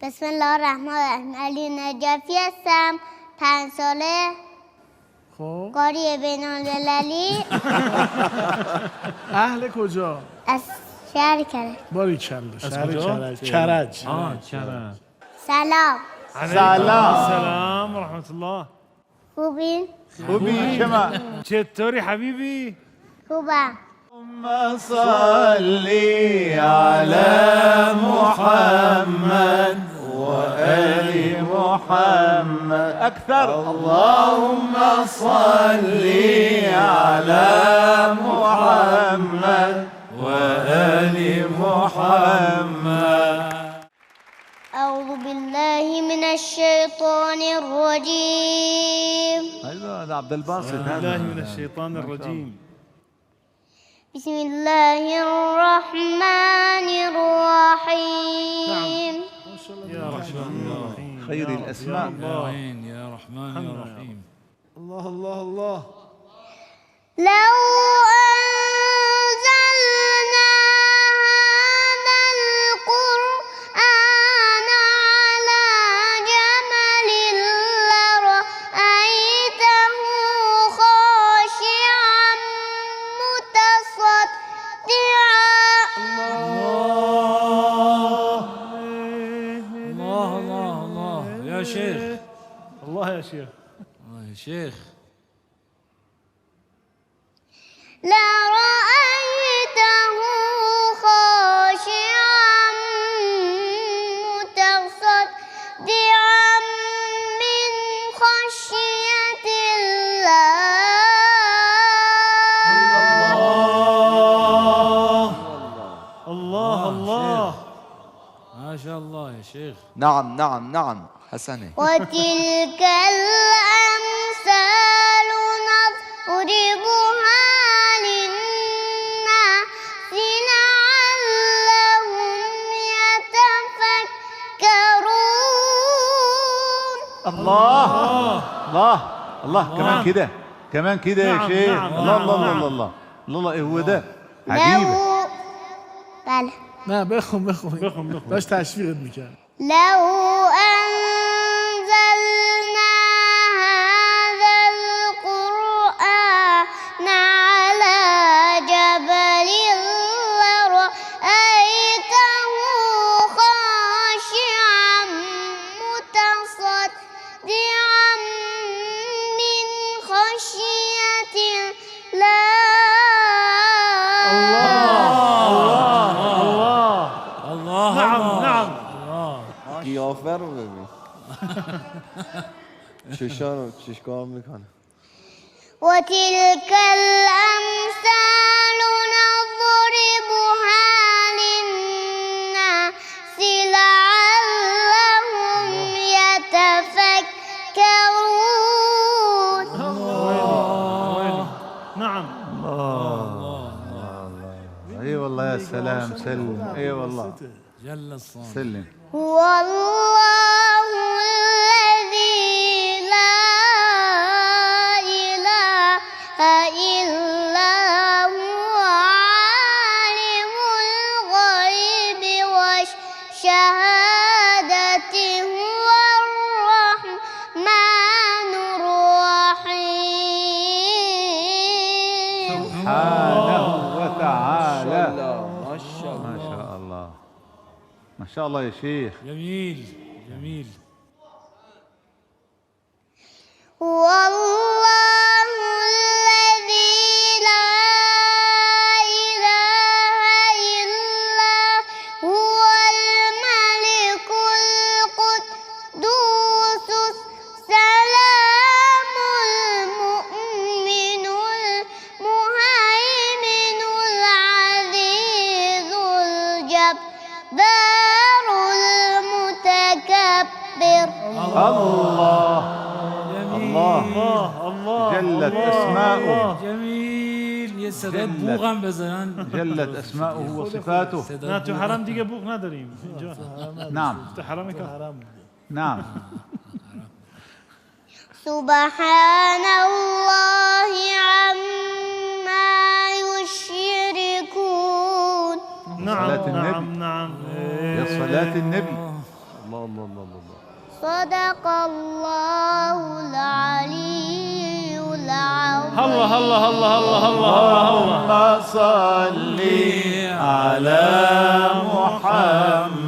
بسم الله الرحمن الرحیم. علی نجفی هستم، 5 ساله، خب قاری بین‌المللی. اهل کجا؟ از شهر کرج. باریکلا. شهر کجا؟ کرج. کرج. سلام، سلام و رحمت الله. خوبین؟ خوبی شما؟ چطوری حبیبی؟ خوبم. اللهم صل على محمد وآل محمد أكثر. اللهم صل على محمد وآل محمد. أعوذ بالله من الشيطان الرجيم. هذا عبد الباسط. بالله من الشيطان الرجيم. بسم الله الرحمن الرحيم. يا رحمن يا رحيم. خير الأسماء. يا رحمن يا رحيم. الله الله الله. لو أنزلنا هذا القرآن على جبل لرأيته خاشعا متصدعا. الله الله الله يا شيخ. الله يا شيخ. الله يا شيخ. لرأيته خاشعا متصدعا من خشية الله. الله الله. ما شاء الله يا شيخ. نعم نعم نعم حسنة. وتلك الأمثال نضربها للناس لعلهم يتفكرون. الله الله الله. كمان كده كمان كده يا نعم، شيخ. نعم، الله نعم، الله الله نعم. الله الله. ايه هو ده عجيبة. بله. نه بخون بخون. بخون. داشت تشویقت میکرد. لو أنزلنا هذا القرآن على جبل لرأيته خاشعا متصدعا من خشية الله. نعم نعم. قیافه رو ببین چشکار میکنه. وتلك الأمثال نضربها للناس لعلهم يتفكرون. نعم. اي والله يا سلام. سلم. اي والله جل الصمد. سلم. هو الله الذي لا إله إلا هو عالم الغيب والشهادة هو الرحمن الرحيم. سبحانه وتعالى. ما شاء الله. ما شاء الله ما شاء الله يا شيخ. جميل جميل. هو الله الذي لا إله إلا هو الملك القدوس السلام المؤمن المهيمن العزيز الجبار المتكبر. الله الله الله جلت أسماؤه. جميل. یه صدای جلت. بوق هم بزنن. جلت أسماؤه وصفاته. نه تو حرم دیگه بوق نداریم اینجا. نعم تو حرم که نعم. سبحان الله عما يشركون. صلاة النبي. نعم يا صلاة النبي. الله صدق الله العلي العظيم. الله الله الله الله الله اللهم صل على محمد